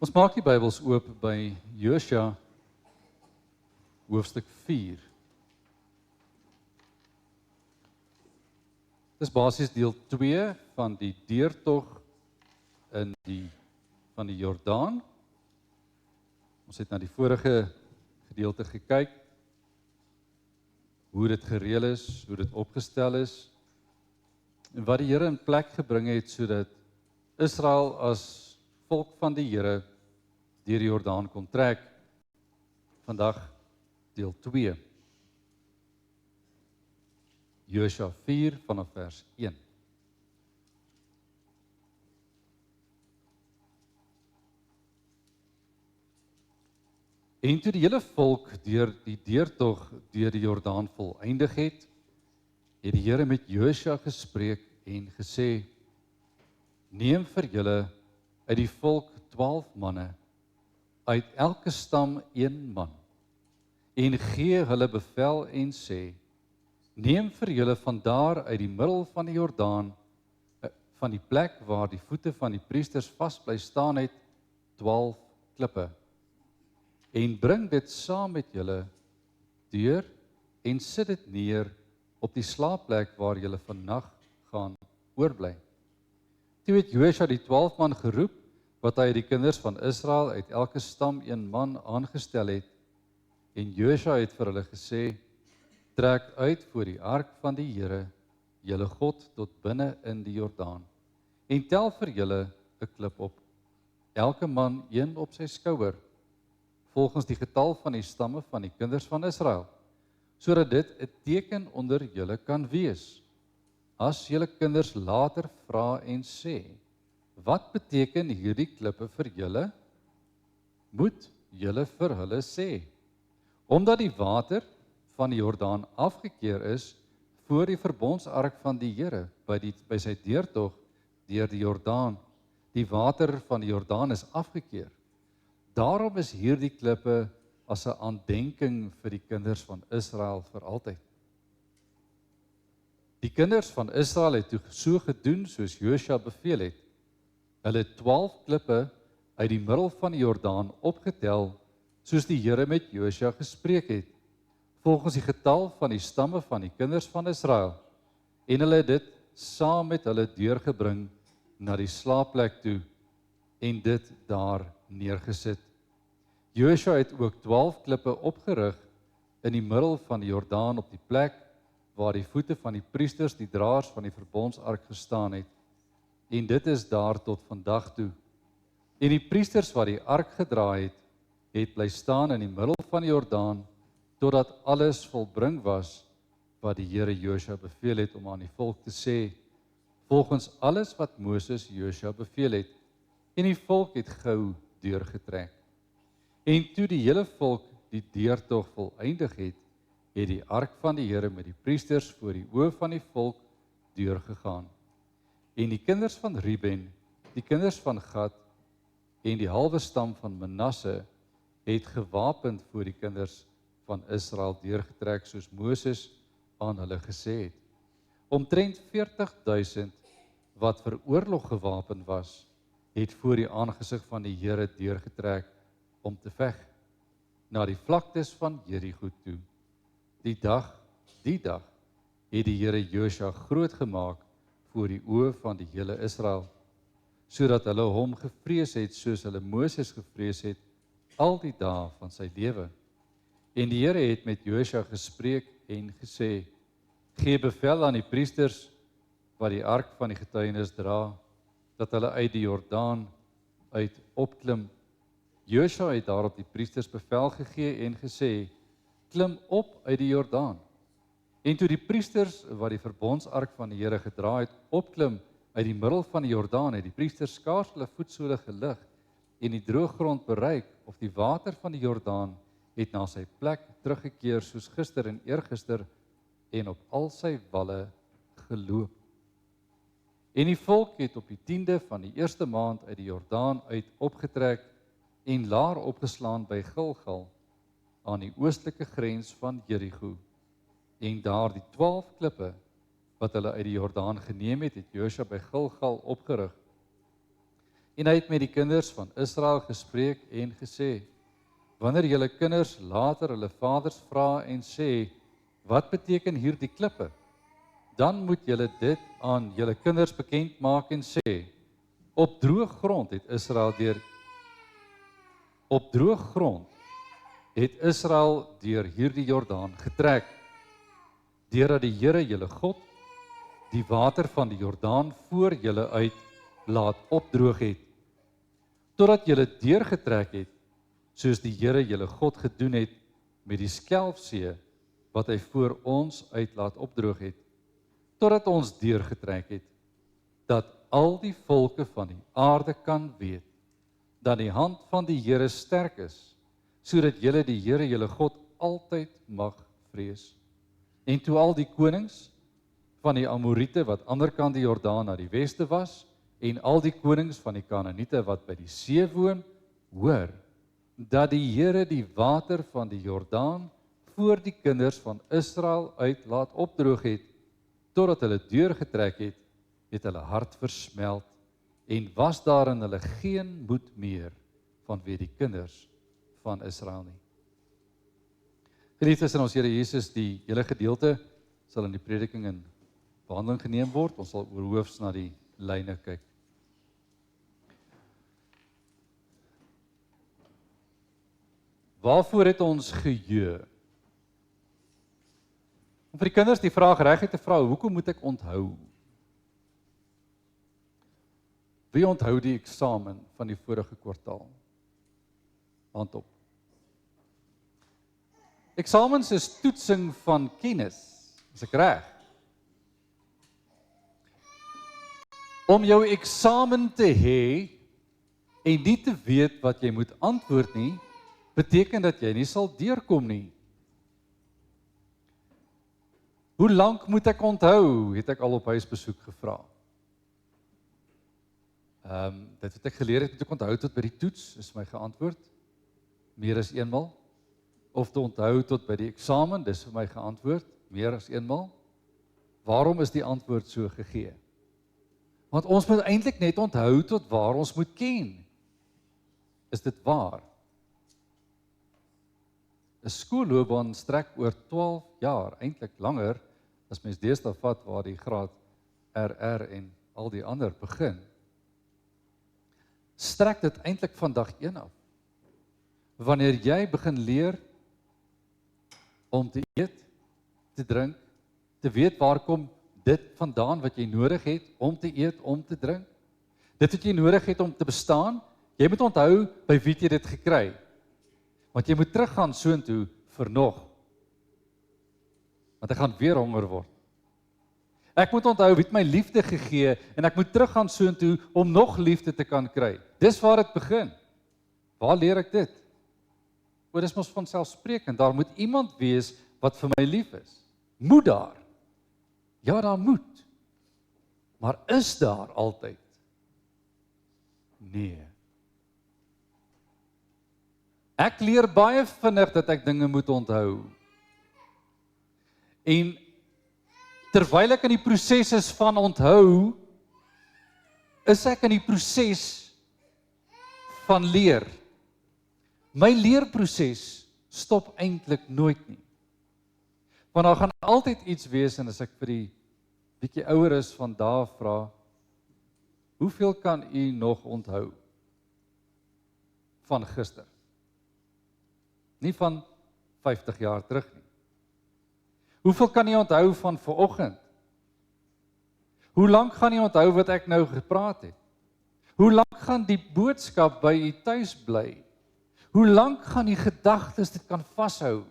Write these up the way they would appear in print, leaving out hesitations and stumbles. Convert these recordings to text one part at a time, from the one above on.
Ons maak die Bybels oop by Josua hoofstuk 4. Dis basies deel 2 van die deurtog van die Jordaan. Ons het na die vorige gedeelte gekyk, hoe dit gereël is, hoe dit opgestel is, en wat die Here in plek gebring het, sodat Israel as volk van die Here deur die Jordaan kon trek. Vandag deel 2. Josua 4 vanaf vers 1. En toe die hele volk deur die deurtog deur die Jordaan volëindig het, het die Here met Josua gespreek en gesê: Neem vir julle uit die volk 12 manne, uit elke stam 1 man, en gee hulle bevel en sê: Neem vir julle vandaar uit die middel van die Jordaan, van die plek waar die voete van die priesters vas bly staan het, 12 klippe, en bring dit saam met julle deur en sit dit neer op die slaapplek waar julle vannag gaan oorbly. Toe het Josua die 12 man geroep, wat hy die kinders van Israel uit elke stam 1 man aangestel het, en Josua het vir hulle gesê: Trek uit voor die ark van die Here, julle God, tot binne in die Jordaan, en tel vir julle 'n klip op, elke man 1 op sy skouer, volgens die getal van die stamme van die kinders van Israel, sodat dit 'n teken onder julle kan wees. As julle kinders later vra en sê: Wat beteken hierdie klippe vir julle? Moet julle vir hulle sê: Omdat die water van die Jordaan afgekeer is voor die verbondsark van die Here by sy deurtog deur die Jordaan. Die water van die Jordaan is afgekeer. Daarom is hierdie klippe as 'n aandenking vir die kinders van Israel vir altyd. Die kinders van Israel het toe so gedoen soos Josua beveel het. Hulle het 12 klippe uit die middel van die Jordaan opgetel, soos die Here met Josua gespreek het, volgens die getal van die stamme van die kinders van Israel, en hulle het dit saam met hulle deurgebring na die slaapplek toe, en dit daar neergesit. Josua het ook 12 klippe opgerig in die middel van die Jordaan op die plek waar die voete van die priesters, die draers van die verbondsark, gestaan het, en dit is daar tot vandag toe. En die priesters wat die ark gedra het bly staan in die middel van die Jordaan, totdat alles volbring was wat die Here Josua beveel het om aan die volk te sê, volgens alles wat Moses Josua beveel het, en die volk het gou deurgetrek. En toe die hele volk die deurtog volëindig het die ark van die Here met die priesters voor die oë van die volk deurgegaan. En die kinders van Ruben, die kinders van Gad en die halwe stam van Manasse het gewapend voor die kinders van Israel deurgetrek soos Moses aan hulle gesê het. Omtrent 40.000 wat vir oorlog gewapen was, het voor die aangesig van die Here deurgetrek om te veg na die vlaktes van Jerigo toe. Die dag het die Here Josua groot gemaak voor die oë van die hele Israel, sodat hulle hom gevrees het soos hulle Moses gevrees het al die dae van sy lewe. En die Here het met Josua gespreek en gesê: Gee bevel aan die priesters wat die ark van die getuienis dra, dat hulle uit die Jordaan uit opklim. Josua het daarop die priesters bevel gegee en gesê: Klim op uit die Jordaan. En toe die priesters wat die verbondsark van die Here gedra het, opklim uit die middel van die Jordaan, het die priesters skaars hulle voetsole gelig en die droë grond bereik, of die water van die Jordaan het na sy plek teruggekeer soos gister en eergister, en op al sy walle geloop. En die volk het op die 10de van die eerste maand uit die Jordaan uit opgetrek en laar opgeslaan by Gilgal, aan die oostelike grens van Jerigo. En daar die 12 klippe wat hulle uit die Jordaan geneem het, het Josua by Gilgal opgerig. En hy het met die kinders van Israel gespreek en gesê: Wanneer julle kinders later hulle vaders vra en sê: Wat beteken hierdie klippe? Dan moet julle dit aan julle kinders bekend maak en sê: Op droë grond het Israel deur hierdie Jordaan getrek, deurdat die Here julle God die water van die Jordaan voor julle uit laat opdroog het, totdat julle deurgetrek het, soos die Here julle God gedoen het met die Skelfsee, wat hy voor ons uit laat opdroog het, totdat ons deurgetrek het, dat al die volke van die aarde kan weet, dat die hand van die Here sterk is, sodat julle die Here julle God altyd mag vrees. En toe al die konings van die Amorite wat anderkant die Jordaan na die weste was, en al die konings van die Kanaaniete wat by die see woon, hoor, dat die Here die water van die Jordaan voor die kinders van Israel uit laat opdroog het, totdat hulle deurgetrek het, het hulle hart versmelt, en was daar in hulle geen moed meer vanweë die kinders van Israel nie. Geliefdes in ons Here Jesus, die hele gedeelte sal in die prediking in behandeling geneem word. Ons sal oorhoofs na die lyne kyk. Waarvoor het ons geheue? Om vir die kinders die vraag reguit te vra, hoekom moet ek onthou? Wie onthou die eksamen van die vorige kwartaal? Hand op. Eksamens is toetsing van kennis, is ek reg? Om jou eksamen te hê en nie te weet wat jy moet antwoord nie, beteken dat jy nie sal deurkom nie. Hoe lank moet ek onthou, het ek al op huisbesoek gevra. Dit wat ek geleer het, moet ek onthou tot by die toets, is my geantwoord, meer as eenmal. Of te onthou tot by die eksamen, dis vir my geantwoord, meer as eenmal. Waarom is die antwoord so gegee? Want ons moet eintlik net onthou tot waar ons moet ken. Is dit waar? 'n Skoolloopbaan strek oor 12 jaar, eintlik langer, as mens deesdae vat waar die graad RR en al die ander begin. Strek dit eintlik van dag 1 af. Wanneer jy begin leer om te eet, te drink, te weet waar kom dit vandaan wat jy nodig het om te eet, om te drink, dit wat jy nodig het om te bestaan, jy moet onthou by wie jy dit gekry. Want jy moet teruggaan soontoe vir nog. Want ek gaan weer honger word. Ek moet onthou wie het my liefde gegee en ek moet teruggaan soontoe om nog liefde te kan kry. Dis waar dit begin. Waar leer ek dit? Dit is mos vanselfsprekend. Daar moet iemand wees wat vir my lief is. Moet daar? Ja, daar moet. Maar is daar altyd? Nee. Ek leer baie vinnig dat ek dinge moet onthou. En terwyl ek in die proses is van onthou, is ek in die proses van leer. My leerproses stop eintlik nooit nie. Want daar gaan altyd iets wees, en as ek vir die bietjie ouer is van daai vra, hoeveel kan u nog onthou van gister? Nie van 50 jaar terug nie. Hoeveel kan jy onthou van vanoggend? Hoe lank gaan jy onthou wat ek nou gepraat het? Hoe lank gaan die boodskap by u tuis bly? Hoe lank gaan die gedagtes dit kan vashou?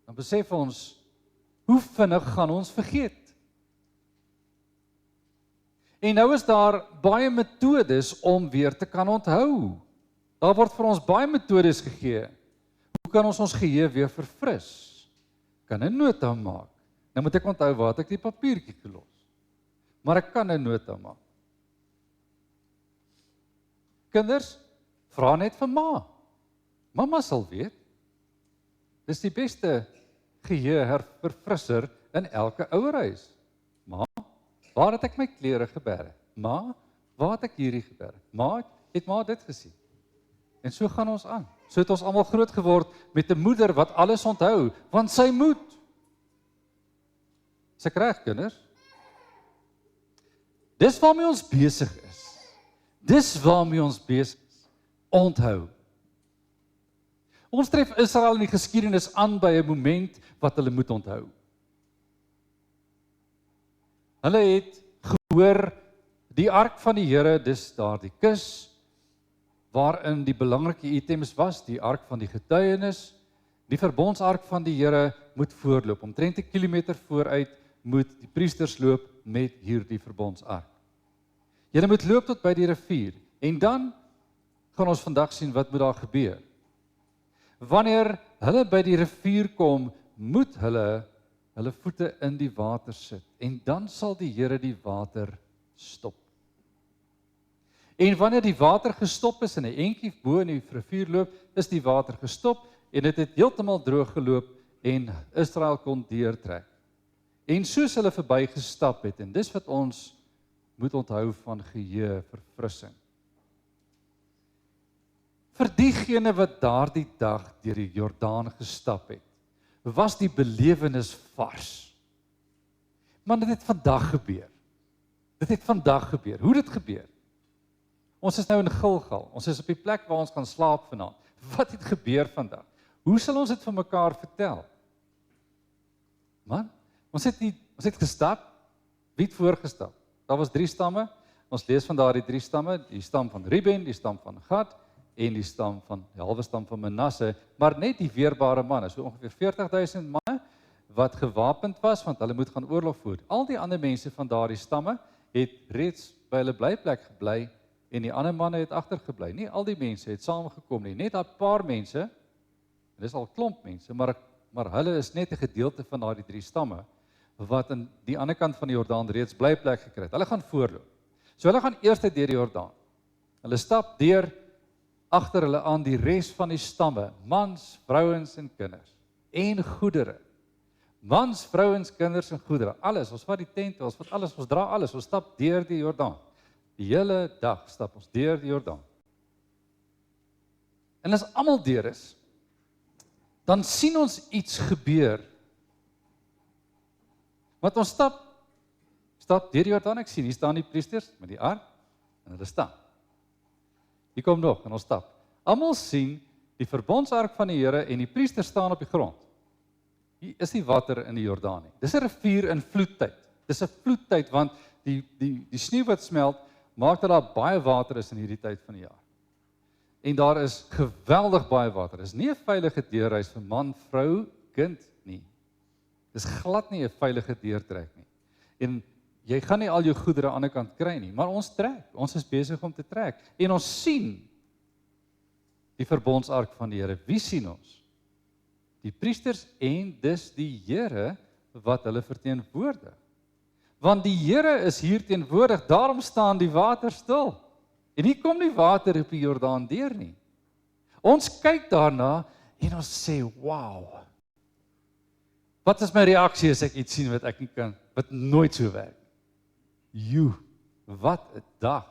Dan besef ons, hoe vinnig gaan ons vergeet? En nou is daar baie metodes om weer te kan onthou. Daar word vir ons baie metodes gegee. Hoe kan ons geheue weer verfris? Kan 'n nota maak. Nou moet ek onthou waar het ek die papiertjie gelos. Maar ek kan 'n nota maak. Kinders, vra net vir ma. Mamma sal weet. Dis die beste geheue verfrisser in elke ouerhuis. Ma, waar het ek my klere geberg? Ma, waar het ek hierdie geberg? Ma, het ma dit gesien? En so gaan ons aan. So het ons almal groot geword met 'n moeder wat alles onthou, want sy moet. Sy reg, kinders. Dis waarmee ons besig is. Dis waarmee ons besig is. Onthou. Ons tref Israel in die geskiedenis aan by 'n moment wat hulle moet onthou. Hulle het gehoor die ark van die Here, dis daar die kus, waarin die belangrike items was, die ark van die getuienis, die verbondsark van die Here moet voorloop. Omtrent 'n kilometer vooruit moet die priesters loop met hierdie verbondsark. Julle moet loop tot by die rivier, en dan gaan ons vandag sien wat moet daar gebeur. Wanneer hulle by die rivier kom, moet hulle voete in die water sit, en dan sal die Here die water stop. En wanneer die water gestop is en 'n entjie bo in die rivier loop, is die water gestop en dit het heeltemal droog geloop en Israel kon deurtrek. En soos hulle verbygestap het, en dis wat ons moet onthou van geheue verfrissing. Vir diegene wat daardie dag deur die Jordaan gestap het, was die belewenis vars. Maar dit het vandag gebeur. Dit het vandag gebeur. Hoe dit gebeur? Ons is nou in Gilgal. Ons is op die plek waar ons gaan slaap vanaand. Wat het gebeur vandag? Hoe sal ons dit vir mekaar vertel? Man, ons het gestap. Wie het voorgestap? Daar was 3 stamme. Ons lees van daardie 3 stamme, die stam van Ruben, die stam van Gad en die halwe stam van Manasse, maar net die weerbare manne, so ongeveer 40.000 manne wat gewapend was, want hulle moet gaan oorlog voer. Al die ander mense van daardie stamme het reeds by hulle blyplek gebly en die ander manne het agtergebly. Nie al die mense het saamgekom nie, net 'n paar mense, en dis al 'n klomp mense, maar hulle is net 'n gedeelte van daardie 3 stamme wat aan die ander kant van die Jordaan reeds blyplek gekry het. Hulle gaan voorloop. So hulle gaan eers deur die Jordaan. Hulle stap deur agter hulle aan die res van die stamme, mans, vrouens en kinders en goedere. Mans, vrouens, kinders en goedere, alles, ons vat die tente, ons vat alles, ons dra alles, ons stap deur die Jordaan. Die hele dag stap ons deur die Jordaan. En as almal deur is, dan sien ons iets gebeur. Want ons stap deur die Jordaan, ek sien, hier staan die priesters met die ark, en hulle staan. Hier kom nog, en ons stap. Almal sien die verbondsark van die Here en die priesters staan op die grond. Hier is nie water in die Jordaan nie. Dis 'n rivier in vloedtyd. Dis 'n vloedtyd want die sneeu wat smelt maak dat daar baie water is in hierdie tyd van die jaar. En daar is geweldig baie water. Dis nie 'n veilige deurreis vir man, vrou, kind nie. Dis glad nie 'n veilige deurtrek nie. En jy gaan nie al jou goedere aan die ander kant kry nie, maar ons trek. Ons is besig om te trek. En ons sien die verbondsark van die Here. Wie sien ons? Die priesters en dis die Here wat hulle verteenwoordig. Want die Here is hier teenwoordig, daarom staan die water stil. En hier kom nie water op die Jordaan deur nie. Ons kyk daarna en ons sê, wow. Wat is my reaksie as ek iets sien wat ek nie kan, wat nooit so werk? Wat 'n dag.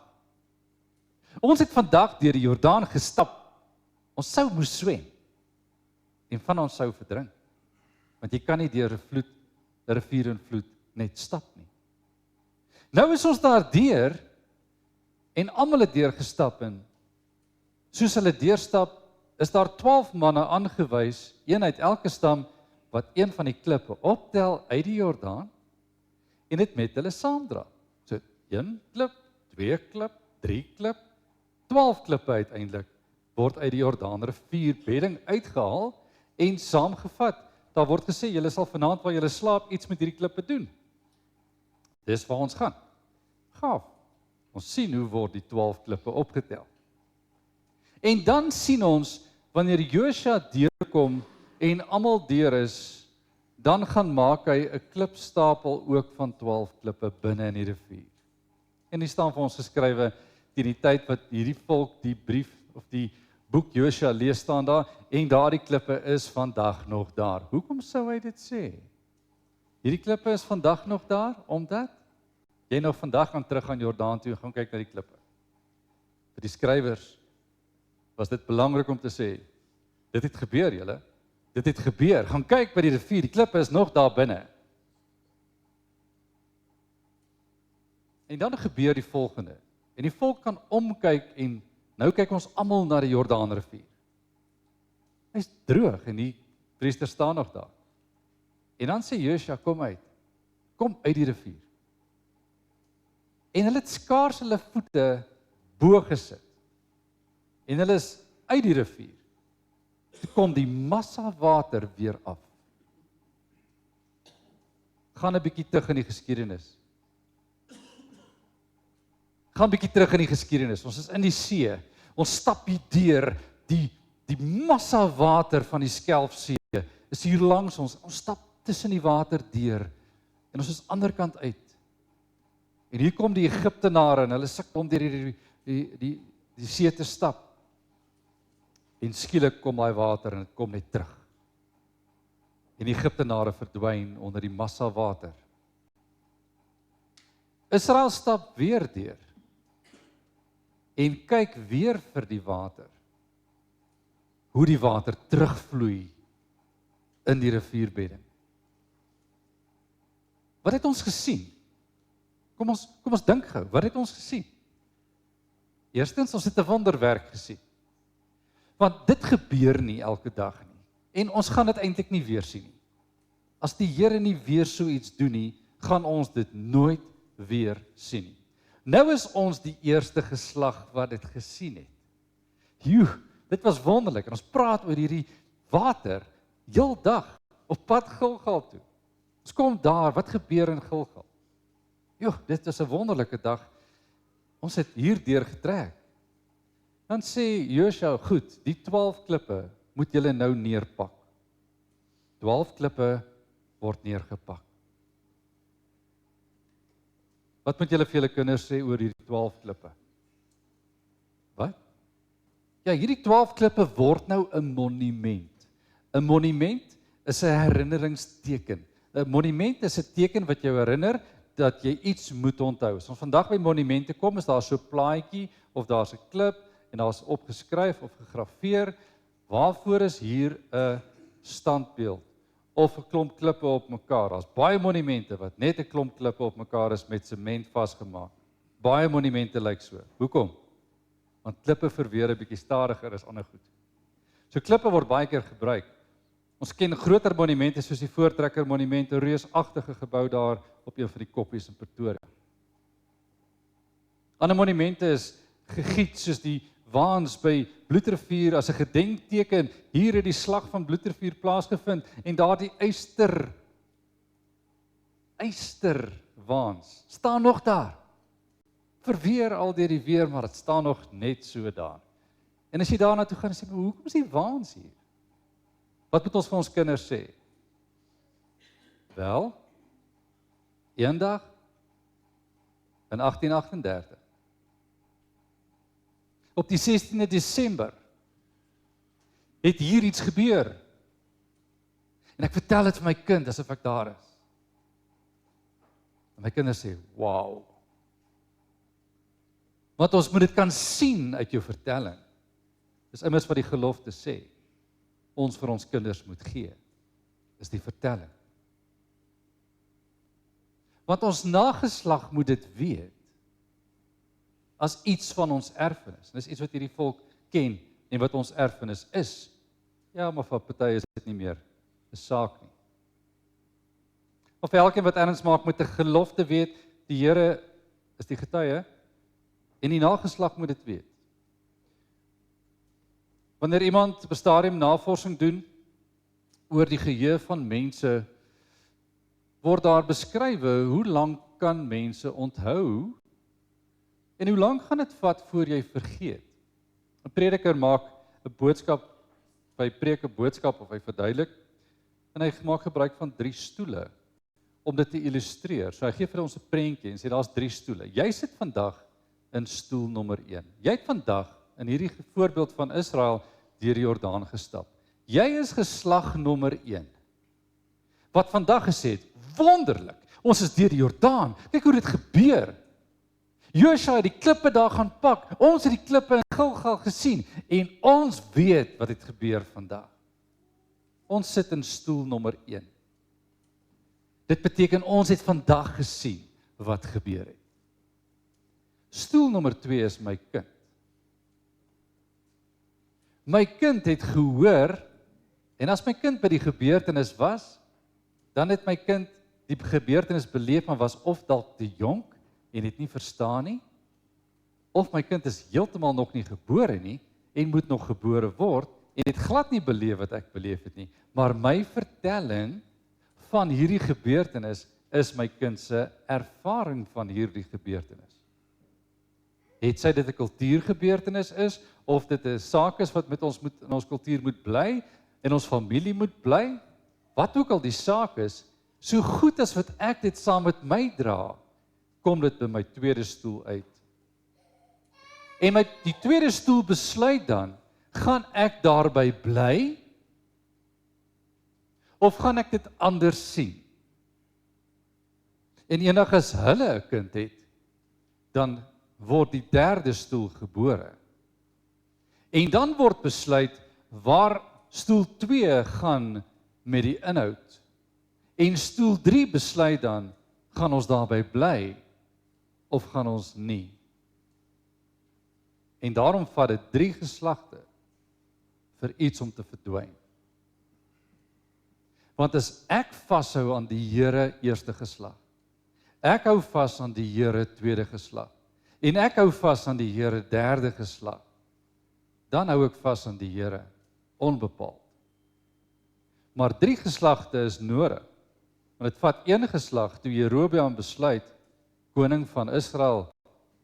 Ons het vandag deur die Jordaan gestap. Ons sou moes swem. En van ons sou verdrink. Want jy kan nie deur 'n rivier in vloed net stap nie. Nou is ons daar deur en almal het deur gestap en soos hulle deurstap, is daar 12 manne aangewys, een uit elke stam wat een van die klippe optel uit die Jordaan en dit met hulle saamdra. So 1 klip, 2 klip, 3 klip, 12 klippe uiteindelik word uit die Jordaan rivier bedding uitgehaal en saamgevat. Daar word gesê, julle sal vanaand waar julle slaap iets met hierdie klippe doen. Dis waar ons gaan. Gaaf. Ons sien hoe word die 12 klippe opgetel. En dan sien ons, wanneer Josua deurkom en almal deur is, dan gaan maak hy 'n klipstapel ook van 12 klippe binne in die rivier. En die staan vir ons geskrywe, teen die tyd wat hierdie volk die brief of die boek Josua lees staan daar, en daardie klippe is vandag nog daar. Hoekom sou hy dit sê? Hierdie klippe is vandag nog daar, omdat jy nou vandag gaan terug aan Jordaan toe en gaan kyk na die klippe. Vir die skrywers was dit belangrik om te sê, dit het gebeur julle, dit het gebeur, gaan kyk by die rivier, die klippe is nog daar binne. En dan gebeur die volgende, en die volk kan omkyk en nou kyk ons almal na die Jordaanrivier. Hy's droog en die priester staan nog daar. En dan sê Josua, kom uit die rivier. En hulle het skaars hulle voete bo gesit. En hulle is uit die rivier. Toe kom die massa water weer af. Gaan 'n bietjie terug in die geskiedenis. Ons is in die see. Ons stap hier deur die massa water van die Skelfsee. Is hier langs ons. Ons stap tussen die water deur. En ons is ander kant uit. En hier kom die Egiptenare en hulle sukkel om deur die see te stap. En skielik kom daai water en dit kom net terug. En die Egiptenare verdwyn onder die massa water. Israel stap weer deur. En kyk weer vir die water. Hoe die water terugvloei in die rivierbedding. Wat het ons gesien? Kom ons dink gou, wat het ons gesien? Eerstens, ons het 'n wonderwerk gesien. Want dit gebeur nie elke dag nie. En ons gaan dit eintlik nie weer sien nie. As die Here nie weer so iets doen nie, gaan ons dit nooit weer sien nie. Nou is ons die eerste geslag wat dit gesien het. Dit was wonderlik. En ons praat oor hierdie water heeldag op pad Gilgal toe. Ons kom daar, wat gebeur in Gilgal? Dit is 'n wonderlike dag. Ons het hierdeur getrek. Dan sê Josua, goed, die 12 klippe moet julle nou neerpak. 12 klippe word neergepak. Wat moet julle vir julle kinders sê oor hierdie 12 klippe? Wat? Ja, hierdie 12 klippe word nou 'n monument. 'n Monument is 'n herinneringsteken. 'n Monument is 'n teken wat jou herinner dat jy iets moet onthou. As ons vandag by monumente kom, is daar so 'n plaatjie of daar's 'n klip en daar's opgeskryf of gegrafeer, waarvoor is hier 'n standbeeld of 'n klomp klippe op mekaar. Daar's baie monumente wat net 'n klomp klippe op mekaar is met sement vasgemaak. Baie monumente lyk so. Hoekom? Want klippe verweer 'n bietjie stadiger as ander goed. So klippe word baie keer gebruik. Ons ken groter monumente soos die Voortrekker Monument, 'n reusagtige gebou daar op een van die koppies in Pretoria. Ander monumente is gegiet soos die waans by Bloedrivier as 'n gedenkteken. Hier het die slag van Bloedrivier plaasgevind en daardie eysterwaans staan nog daar. Verweer al deur die weer, maar dit staan nog net so daar. En as jy daarna toe gaan en sê, maar hoekom is die waans hier? Wat moet ons vir ons kinders sê? Wel, eendag in 1838, op die 16de Desember, het hier iets gebeur. En ek vertel dit vir my kind asof ek daar is. En my kinders sê, wow. Want ons moet dit kan sien uit jou vertelling. Dis immers wat die gelofte sê. Ons vir ons kinders moet gee, is die vertelling. Want ons nageslag moet dit weet, as iets van ons erfenis. Dis iets wat hierdie volk ken, en wat ons erfenis is. Ja, maar vir party is dit nie meer 'n saak nie. Of elkeen wat erns maak met 'n gelofte weet, die Here is die getuie, en die nageslag moet dit weet. Wanneer iemand op 'n stadium navorsing doen oor die geheue van mense, word daar beskrywe hoe lank kan mense onthou en hoe lank gaan dit vat voor jy vergeet. 'n Prediker maak 'n boodskap, hy preek 'n boodskap of hy verduidelik en hy maak gebruik van 3 stoele om dit te illustreer. So hy gee vir ons 'n prentjie en sê daar's 3 stoele. Jy sit vandag in stoel nommer 1. Jy het vandag in hierdie voorbeeld van Israel deur die Jordaan gestap. Jy is geslag nommer 1. Wat vandag gesê het, wonderlik, Ons is deur die Jordaan. Kyk hoe dit gebeur. Josua het die klippe daar gaan pak. Ons het die klippe in Gilgal gesien en ons weet wat het gebeur vandag. Ons sit in stoel nommer 1. Dit beteken ons het vandag gesien wat gebeur het. Stoel nommer 2 is my kind. My kind het gehoor, en as my kind by die gebeurtenis was, dan het my kind die gebeurtenis beleef, maar was of dalk te jonk, en het nie verstaan nie, of my kind is heeltemal nog nie gebore nie, en moet nog gebore word, en het glad nie beleef wat ek beleef het nie, maar my vertelling van hierdie gebeurtenis, is my kind se ervaring van hierdie gebeurtenis. Het sy dit 'n kultuurgebeurtenis is, of dit 'n saak is wat met ons moet, in ons kultuur moet bly, en ons familie moet bly, wat ook al die saak is, so goed as wat ek dit saam met my dra, kom dit by my tweede stoel uit. En die tweede stoel besluit dan, gaan ek daarby bly, of gaan ek dit anders sien? En eendag as hulle 'n kind het, dan word die derde stoel gebore. En dan word besluit, waar stoel 2 gaan met die inhoud. En stoel 3 besluit dan, gaan ons daarby bly, of gaan ons nie? En daarom vat dit 3 geslagte vir iets om te verdwyn. Want as ek vashou aan die Here eerste geslag, ek hou vas aan die Here tweede geslag, en ek hou vas aan die Here derde geslag, dan hou ek vas aan die Here onbepaald. Maar 3 geslagte is nodig, want dit vat 1 geslag, toe Jerobeam besluit, koning van Israel,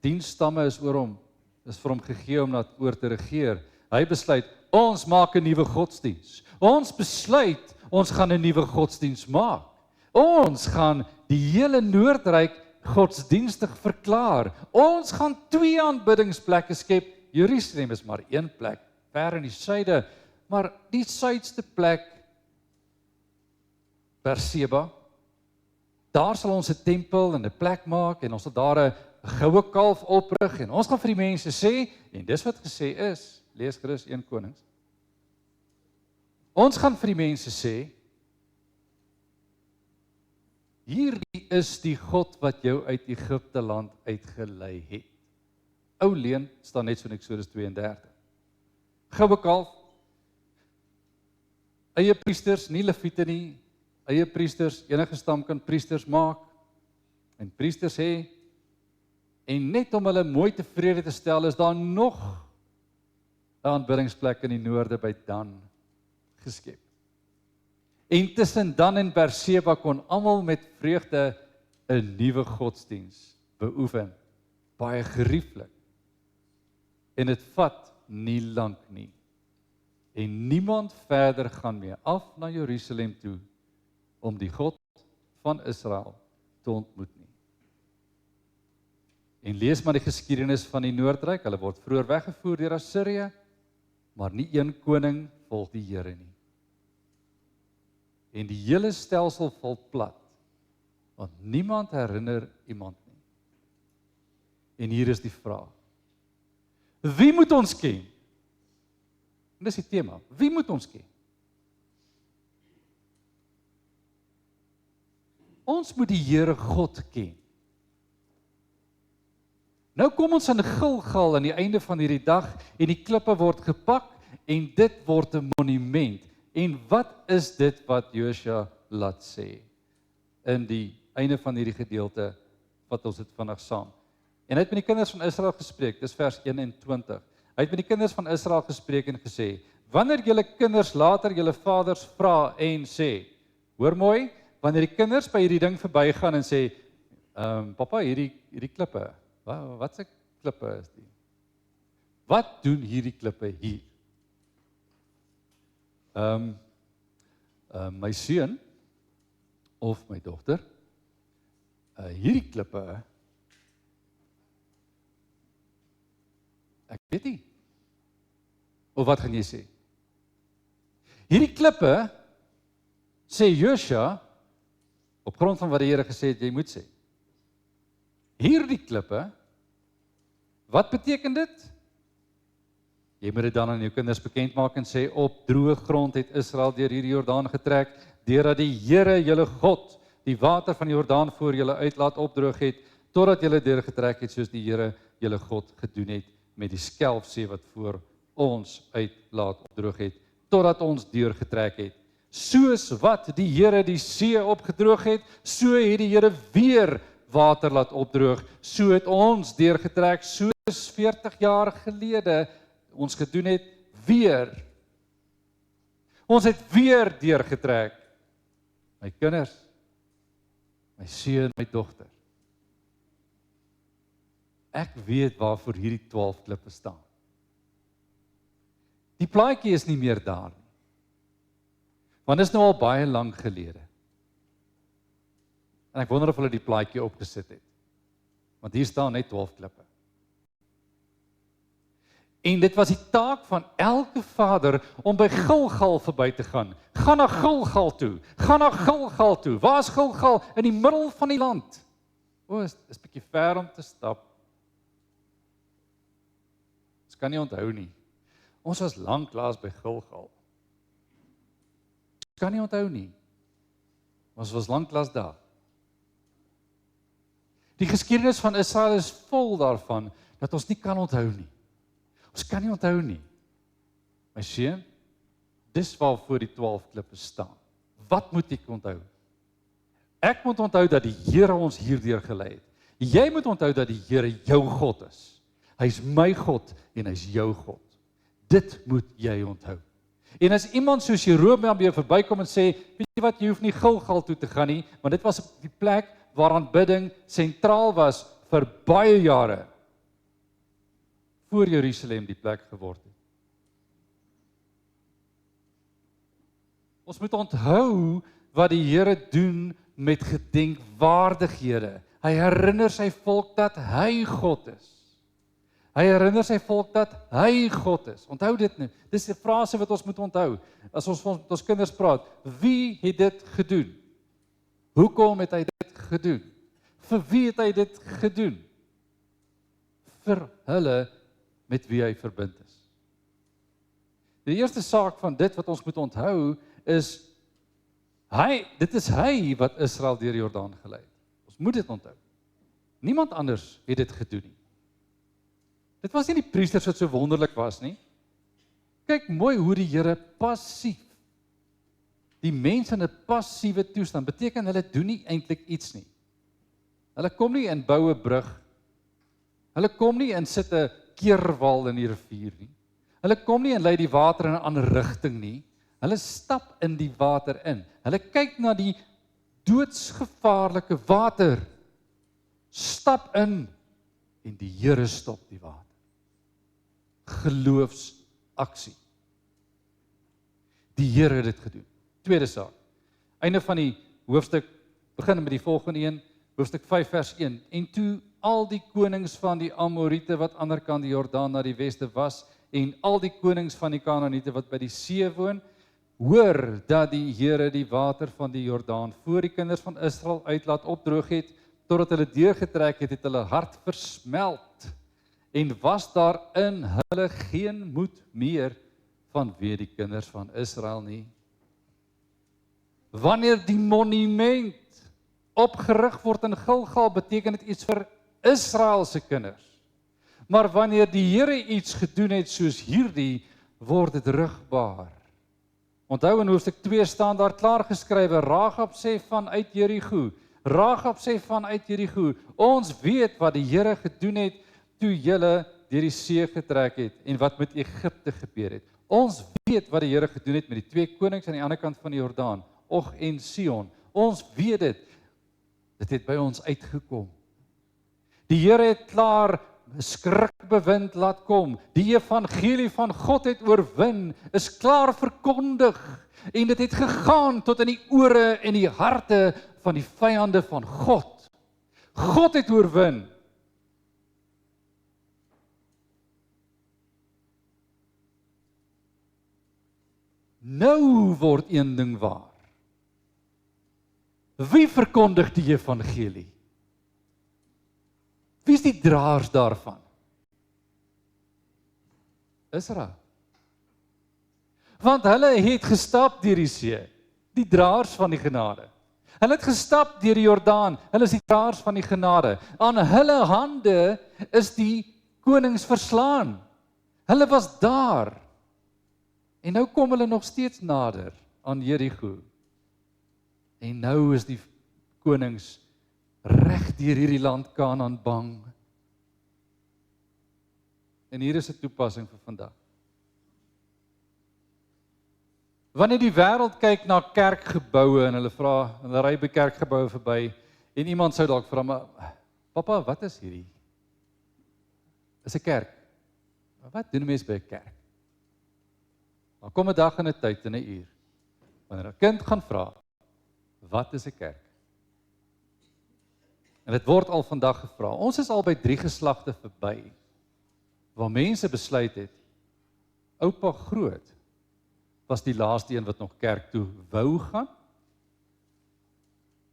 10 stamme is oor hom, is vir hom gegee om oor te regeer. Hy besluit, ons maak 'n nuwe godsdiens. Ons besluit, ons gaan 'n nuwe godsdiens maak. Ons gaan die hele Noordryk godsdienstig verklaar. Ons gaan 2 aanbiddingsplekke skep. Jerusalem is maar 1 plek, ver in die suide, maar die suidste plek, Berseba, daar sal ons 'n tempel en 'n plek maak, en ons sal daar 'n goue kalf oprig, en ons gaan vir die mense sê, en dis wat gesê is, lees gerus 1 Konings, ons gaan vir die mense sê, hierdie is die God wat jou uit Egipte land uitgelei het. Ou leen staan net so in Eksodus 32. Goue kalf, eie priesters, nie leviete nie, eie priesters, enige stam kan priesters maak, en priesters sê, en net om hulle mooi tevrede te stel, is daar nog 'n aanbiddingsplek in die noorde by Dan geskep. En tussen Dan en Berseba kon almal met vreugde 'n nuwe godsdiens beoefen, baie gerieflik. En dit vat nie lank nie. En niemand verder gaan meer af na Jerusalem toe, om die God van Israel te ontmoet nie. En lees maar die geskiedenis van die Noordryk, hulle word vroeër weggevoer deur Assirië, maar nie een koning volg die Here nie. En die hele stelsel val plat, want niemand herinner iemand nie. En hier is die vraag, wie moet ons ken? En dis die tema, wie moet ons ken? Ons moet die Here God ken. Nou kom ons in Gilgal aan die einde van hierdie dag, en die klippe word gepak, en dit word 'n monument. En wat is dit wat Josua laat sê? In die einde van hierdie gedeelte, wat ons dit vandag saam. En hy het met die kinders van Israel gespreek, dis vers 21. Hy het met die kinders van Israel gespreek en gesê, wanneer julle kinders later julle vaders vra en sê, hoor mooi, wanneer die kinders by hierdie ding verbygaan en sê, papa, hierdie klippe, wat se klippe is die? Wat doen hierdie klippe hier? My seun of my dogter, hierdie klippe, ek weet nie. Of wat gaan jy sê? Hierdie klippe, sê Josua, Op grond van wat die Here gesê het, jy moet sê. Hierdie klippe, wat beteken dit? Jy moet dit dan aan jou kinders bekend maak en sê, op droë grond het Israel deur hierdie Jordaan getrek, deurdat die Here julle God die water van die Jordaan voor julle uit laat opdroog het, totdat julle deurgetrek het soos die Here julle God gedoen het met die skelfsee wat voor ons uit laat opdroog het, totdat ons deurgetrek het. Soos wat die Here die see opgedroog het, so het die Here weer water laat opdroog, so het ons deurgetrek, soos 40 jaar gelede ons gedoen het, weer. Ons het weer deurgetrek. My kinders, my seun, my dogter. Ek weet waarvoor hierdie 12 klippe staan. Die plaatjie is nie meer daar nie. Want dit is nou al baie lank gelede. En ek wonder of hulle die plaatjie opgesit het. Want hier staan net 12 klippe. En dit was die taak van elke vader om by Gilgal verby te gaan. Gaan na Gilgal toe. Gaan na Gilgal toe. Waar is Gilgal? In die middel van die land. Is 'n bietjie ver om te stap. Ons kan nie onthou nie. Ons was lanklaas by Gilgal. Ons kan nie onthou nie. Ons was lanklaas daar. Die geskiedenis van Israel is vol daarvan dat ons nie kan onthou nie. Ons kan nie onthou nie. My seun, dis waarvoor die 12 klippe staan. Wat moet ek onthou? Ek moet onthou dat die Here ons hierdeur gelei het. Jy moet onthou dat die Here jou God is. Hy's my God en hy's jou God. Dit moet jy onthou. En as iemand soos Jerobam by jou verbykom en sê, weet jy wat, jy hoef nie Gilgal toe te gaan nie, want dit was die plek waar aanbidding sentraal was vir baie jare, voor Jerusalem die plek geword het. Ons moet onthou wat die Here doen met gedenkwaardighede. Hy herinner sy volk dat hy God is. Hy herinner sy volk dat hy God is. Onthou dit nou. Dis 'n frase wat ons moet onthou. As ons met ons kinders praat, wie het dit gedoen? Hoekom het hy dit gedoen? Vir wie het hy dit gedoen? Vir hulle met wie hy verbind is. Die eerste saak van dit wat ons moet onthou is, dit is hy wat Israel deur Jordaan gelei het. Ons moet dit onthou. Niemand anders het dit gedoen nie. Dit was nie die priesters wat so wonderlik was nie. Kyk mooi hoe die Here passief, die mense in 'n passiewe toestand, beteken hulle doen nie eintlik iets nie. Hulle kom nie en bou 'n brug. Hulle kom nie en sit 'n keerwal in die rivier nie. Hulle kom nie en lei die water in 'n ander rigting nie. Hulle stap in die water in. Hulle kyk na die doodsgevaarlike water, stap in en die Here stop die water. Geloofsaksie. Die Here het dit gedoen. Tweede saak. Einde van die hoofstuk, begin met die volgende een, hoofstuk 5 vers 1. En toe al die konings van die Amorite wat aan die ander kant die Jordaan na die weste was, en al die konings van die Kanaaniete wat by die see woon, hoor dat die Here die water van die Jordaan voor die kinders van Israel uit laat opdroog het, totdat hulle deurgetrek het, het hulle hart versmelt, en was daar in hulle geen moed meer vanweë die kinders van Israel nie. Wanneer die monument opgerig word in Gilgal, beteken dit iets vir Israel se kinders. Maar wanneer die Here iets gedoen het soos hierdie, word dit rugbaar. Onthou in hoofstuk 2 staan daar klaar geskrywe, Rahab sê vanuit Jerigo, Rahab sê vanuit Jerigo, ons weet wat die Here gedoen het toe julle deur die see getrek het en wat met Egipte gebeur het. Ons weet wat die Here gedoen het met die twee konings aan die ander kant van die Jordaan, Og en Sion. Ons weet dit. Dit het by ons uitgekom. Die Here het klaar skrikbewind laat kom. Die evangelie van God het oorwin, is klaar verkondig en dit het gegaan tot in die ore en die harte van die vyande van God. God het oorwin. Nou word een ding waar. Wie verkondig die evangelie? Wie is die draers daarvan? Israel. Want hulle het gestap deur die see, die draers van die genade. Hulle het gestap deur die Jordaan, hulle is die draers van die genade. Aan hulle hande is die konings verslaan. Hulle was daar. En nou kom hulle nog steeds nader aan Jerigo. En nou is die konings reg deur hierdie land Kanaan bang. En hier is 'n toepassing vir vandag. Wanneer die wêreld kyk na kerkgeboue en hulle ry by kerkgeboue verby en iemand sou dalk vra, maar pappa, wat is hierdie? Is 'n kerk. Wat doen mense by 'n kerk? Maar kom 'n dag en 'n tyd en 'n uur wanneer 'n kind gaan vra, wat is 'n kerk? En dit word al vandag gevra. Ons is al by 3 geslagte verby waar mense besluit het, oupa Groot was die laaste een wat nog kerk toe wou gaan.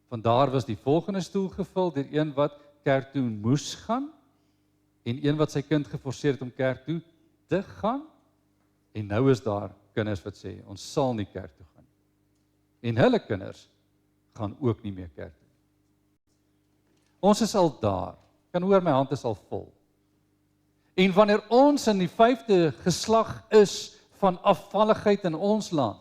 Vandaar was die volgende stoel gevul deur een wat kerk toe moes gaan en een wat sy kind geforseer het om kerk toe te gaan. En nou is daar kinders wat sê, ons sal nie kerk toe gaan. En hulle kinders gaan ook nie meer kerk toe. Ons is al daar. Kan hoor, my hand is al vol. En wanneer ons in die 5de geslag is van afvalligheid in ons land,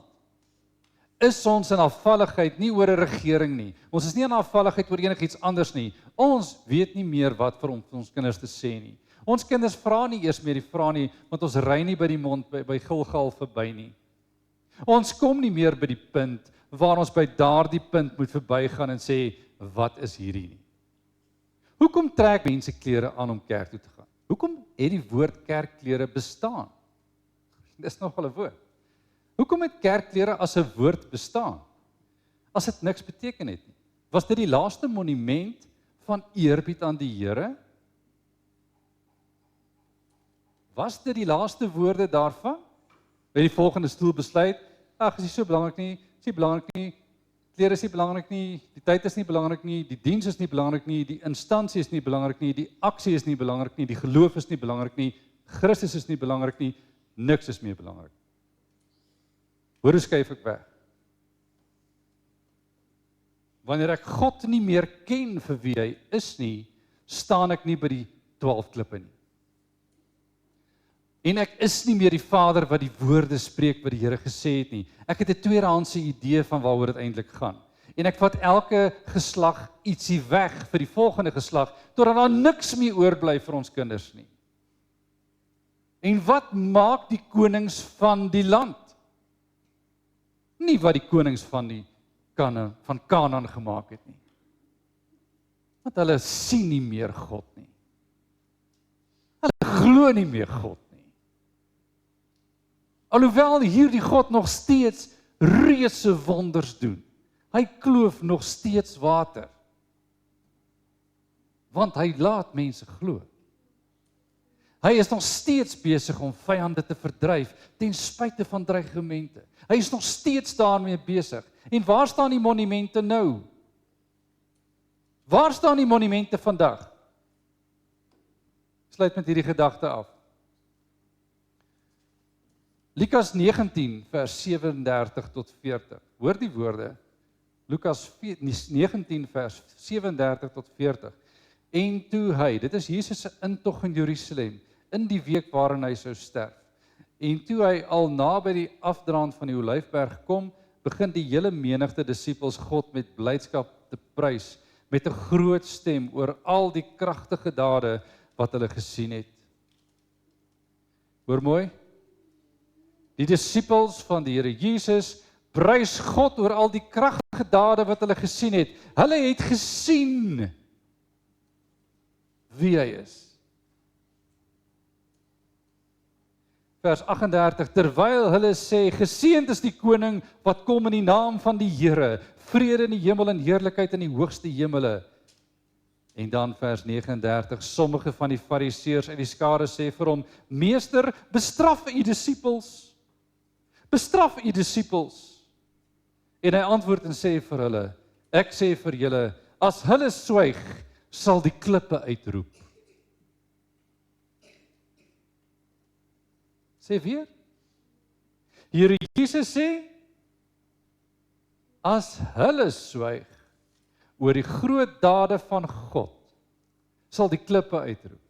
is ons in afvalligheid nie oor 'n regering nie. Ons is nie in afvalligheid oor enigiets anders nie. Ons weet nie meer wat vir ons kinders te sê nie. Ons kinders vra nie eers meer die vrae nie, want ons ry nie by die mond by Gilgal verby nie. Ons kom nie meer by die punt waar ons by daardie punt moet verbygaan en sê, wat is hierdie nie? Hoekom trek mense klere aan om kerk toe te gaan? Hoekom het die woord kerkklere bestaan? Dis nogal 'n woord. Hoekom het kerkklere as 'n woord bestaan? As dit niks beteken het nie. Was dit die laaste monument van eerbied aan die Here? Was dit die laaste woorde daarvan? By die volgende stoel besluit, ag, is nie so belangrik nie, is nie belangrik nie, klere is nie belangrik nie, die tyd is nie belangrik nie, die diens is nie belangrik nie, die instansie is nie belangrik nie, die aksie is nie belangrik nie, die geloof is nie belangrik nie, Christus is nie belangrik nie, niks is meer belangrik. Hoe skuif ek weg? Wanneer ek God nie meer ken vir wie hy is nie, staan ek nie by die 12 klippe nie. En ek is nie meer die vader wat die woorde spreek wat die Here gesê het nie. Ek het 'n tweedehandse idee van waaroor dit eintlik gaan. En ek vat elke geslag ietsie weg vir die volgende geslag, totdat daar niks meer oorbly vir ons kinders nie. En wat maak die konings van die land? Nie wat die konings van Kanaan gemaak het nie. Want hulle sien nie meer God nie. Hulle glo nie meer God nie. Alhoewel hierdie God nog steeds reuse wonders doen. Hy kloof nog steeds water. Want hy laat mense glo. Hy is nog steeds besig om vyande te verdryf, ten spyte van dreigemente. Hy is nog steeds daarmee besig. En waar staan die monumente nou? Waar staan die monumente vandag? Sluit met hierdie gedagte af. Lukas 19 vers 37 tot 40. Hoor die woorde. Lukas 19 vers 37 tot 40. En toe hy, dit is Jesus se intog in Jerusalem, in die week waarin hy sou sterf. En toe hy al naby die afdraand van die Olyfberg kom, begin die hele menigte disippels God met blydskap te prys, met 'n groot stem oor al die kragtige dade wat hulle gesien het. Hoor mooi? Die disippels van die Here Jesus prys God oor al die kragtige dade wat hulle gesien het. Hulle het gesien wie hy is. Vers 38, terwyl hulle sê, geseënd is die koning wat kom in die naam van die Here, vrede in die hemel en heerlikheid in die hoogste hemele. En dan vers 39, sommige van die fariseërs uit die skare sê vir hom, meester, bestraf u disippels. Bestraf u disippels. En hy antwoord en sê vir hulle, Ek sê vir julle, as hulle swyg, sal die klippe uitroep. Sê weer. Here Jesus sê, as hulle swyg oor die groot dade van God, sal die klippe uitroep.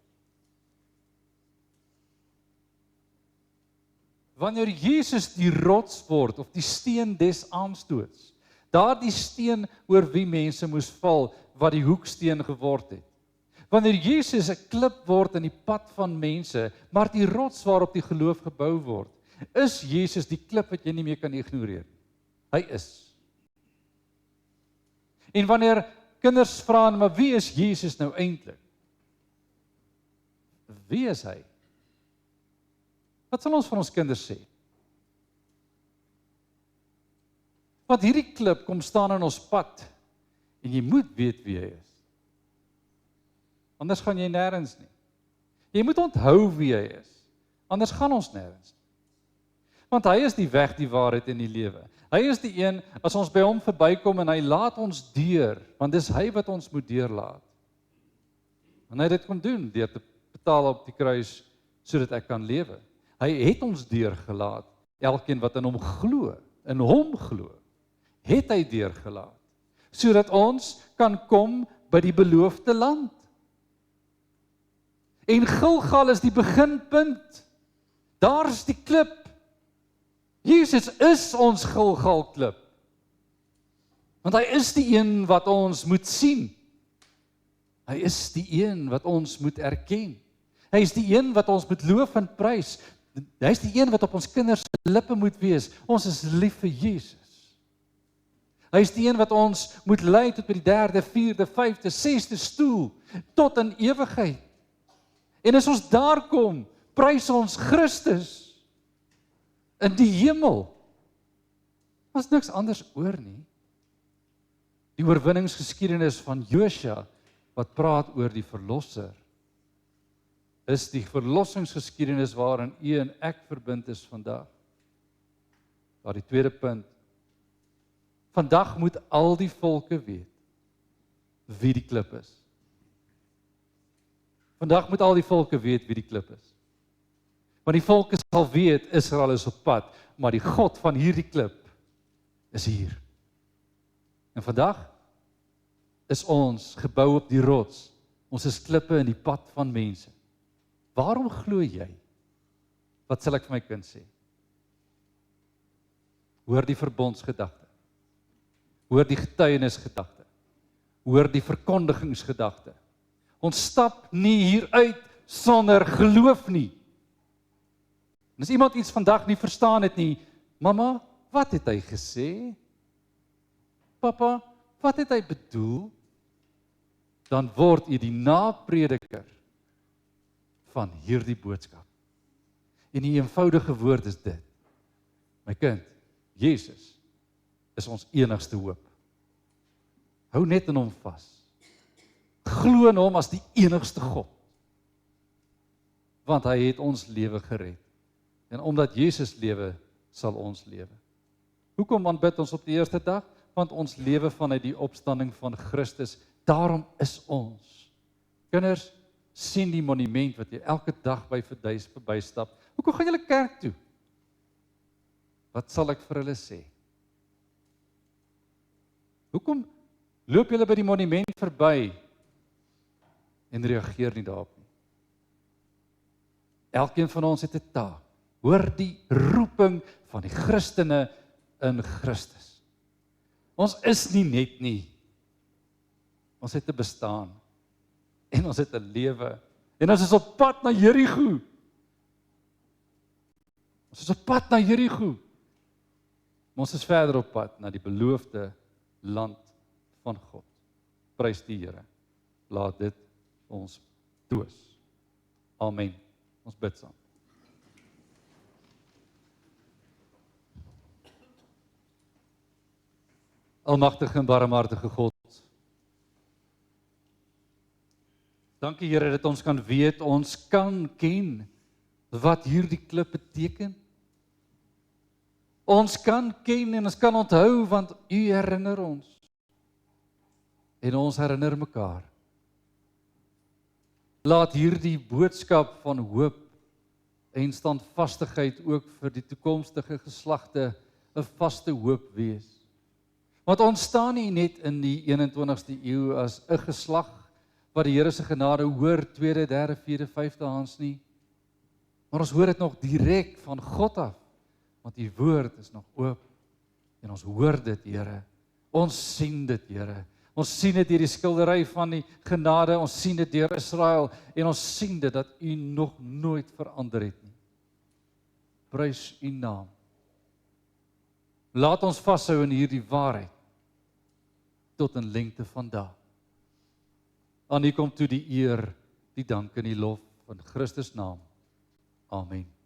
Wanneer Jesus die rots word, of die steen des aanstoots, daardie steen oor wie mense moes val, wat die hoeksteen geword het. Wanneer Jesus 'n klip word in die pad van mense, maar die rots waarop die geloof gebou word, is Jesus die klip wat jy nie meer kan ignoreer. Hy is. En wanneer kinders vra, maar wie is Jesus nou eintlik? Wie is hy? Wat sal ons van ons kinders sê? Want hierdie klip kom staan in ons pad, en jy moet weet wie hy is. Anders gaan jy nêrens nie. Jy moet onthou wie hy is, anders gaan ons nêrens nie. Want hy is die weg, die waarheid en die lewe. Hy is die een, as ons by hom verbykom en hy laat ons deur, want dis hy wat ons moet deurlaat. En hy het dit kom doen, deur te betaal op die kruis, sodat ek kan lewe. Hy het ons deurgelaat, elkeen wat in hom glo, het hy deurgelaat, sodat ons kan kom by die beloofde land. En Gilgal is die beginpunt, daar is die klip. Jesus is ons Gilgal-klip, want hy is die een wat ons moet sien. Hy is die een wat ons moet erken. Hy is die een wat ons moet loof en prys. Hy is die een wat op ons kinders se lippe moet wees. Ons is lief vir Jesus. Hy is die een wat ons moet lei tot by die 3de, 4de, 5de, 6de stoel, tot in ewigheid. En as ons daar kom, prys ons Christus in die hemel. Daar's niks anders oor nie. Die oorwinningsgeskiedenis van Josua, wat praat oor die verlosser, is die verlossingsgeskiedenis waarin u en ek verbind is vandag. Daar die tweede punt. Vandag moet al die volke weet wie die klip is. Vandag moet al die volke weet wie die klip is. Want die volke sal weet, Israel is op pad, maar die God van hierdie klip is hier. En vandag is ons gebou op die rots. Ons is klippe in die pad van mense. Waarom glo jy? Wat sal ek vir my kind sê? Hoor die verbondsgedagte. Hoor die getuienisgedagte. Hoor die verkondigingsgedagte. Ons stap nie hier uit sonder geloof nie. En as iemand iets vandag nie verstaan het nie, mamma, wat het hy gesê? Papa, wat het hy bedoel? Dan word jy die naprediker van hierdie boodskap. En die eenvoudige woord is dit. My kind, Jesus is ons enigste hoop. Hou net in hom vas. Glo in hom as die enigste God. Want hy het ons lewe gered. En omdat Jesus lewe, sal ons lewe. Hoekom aanbid ons op die eerste dag? Want ons lewe vanuit die opstanding van Christus. Daarom is ons. Kinders, sien die monument wat jy elke dag by verbystap. Hoekom gaan julle kerk toe? Wat sal ek vir hulle sê? Hoekom loop julle by die monument verby en reageer nie daarop nie? Elkeen van ons het 'n taak. Hoor die roeping van die Christene in Christus. Ons is nie net nie. Ons het 'n bestaan. En ons het 'n lewe. En ons is op pad na Jerigo. Ons is op pad na Jerigo. Ons is verder op pad na die beloofde land van God. Prys die Here. Laat dit ons troos. Amen. Ons bid saam. Almagtige en barmhartige God. Dankie Here dat ons kan weet, ons kan ken wat hierdie klip beteken. Ons kan ken en ons kan onthou want U herinner ons. en ons herinner mekaar. Laat hierdie boodskap van hoop en standvastigheid ook vir die toekomstige geslagte 'n vaste hoop wees. Want ons staan nie net in die 21ste eeu as 'n geslag wat die Here se genade hoor, tweede, derde, vierde, vyfde hands nie. Maar ons hoor dit nog direk van God af, want die woord is nog oop. En ons hoor dit, Here. Ons sien dit, Here. Ons sien dit deur die skildery van die genade, ons sien dit deur Israel, en ons sien dit dat U nog nooit verander het nie. Prys U naam. Laat ons vashou in hierdie waarheid, tot in lengte van dae. Aan U kom toe die eer, die dank en die lof in Christus naam. Amen.